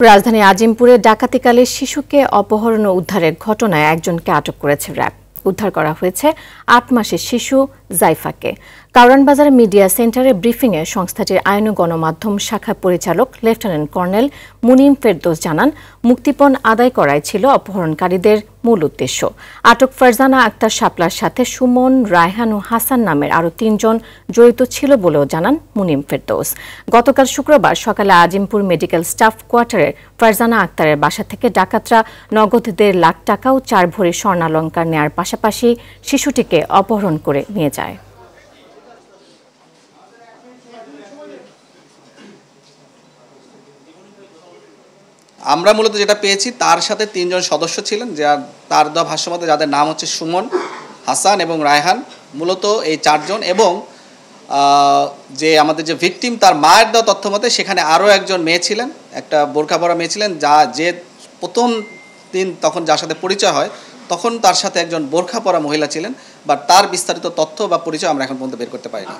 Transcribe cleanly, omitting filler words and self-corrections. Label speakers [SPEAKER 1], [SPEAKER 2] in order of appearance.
[SPEAKER 1] রাজধানী আজিমপুরে ডাকাতিকালে শিশুকে অপহরণ ও উদ্ধারের ঘটনায় একজনকে আটক করেছে র্যাব। উদ্ধার করা হয়েছে ৮ মাসের শিশু জাইফাকে। কারওয়ান মিডিয়া সেন্টারে ব্রিফিংয়ে সংস্থাটির আইন ও গণমাধ্যম শাখার পরিচালক লেফটেন্যান্ট কর্নেল মুনিম ফেরদৌস জানান, মুক্তিপণ আদায় করাই ছিল অপহরণকারীদের মূল উদ্দেশ্য। আটক ফারজানা আক্তার শাপলার সাথে সুমন, রায়হান ও হাসান নামের আরও ৩ জন জড়িত ছিল বলেও জানান মুনিম ফেরদৌস। গতকাল শুক্রবার সকালে আজিমপুর মেডিকেল স্টাফ কোয়ার্টারের ফারজানা আক্তারের বাসা থেকে ডাকাতরা নগদ ১.৫ লাখ টাকা ও ৪ ভরি স্বর্ণালংকার নেয়ার পাশাপাশি শিশুটিকে অপহরণ করে নিয়ে যায়।
[SPEAKER 2] আমরা মূলত যেটা পেয়েছি, তার সাথে ৩ জন সদস্য ছিলেন, তার দেওয়া ভাষ্যমতে যাদের নাম হচ্ছে সুমন, হাসান এবং রায়হান। মূলত এই ৪ জন এবং যে আমাদের যে ভিকটিম তার মায়ের দেওয়া তথ্য মতে সেখানে আরও একজন মেয়ে ছিলেন, একটা বোরকা পরা মেয়ে ছিলেন, যে প্রথম দিন তখন যার সাথে পরিচয় হয় তখন তার সাথে একজন বোরকা পরা মহিলা ছিলেন, বা তার বিস্তারিত তথ্য বা পরিচয় আমরা এখন পর্যন্ত বের করতে পারিনি।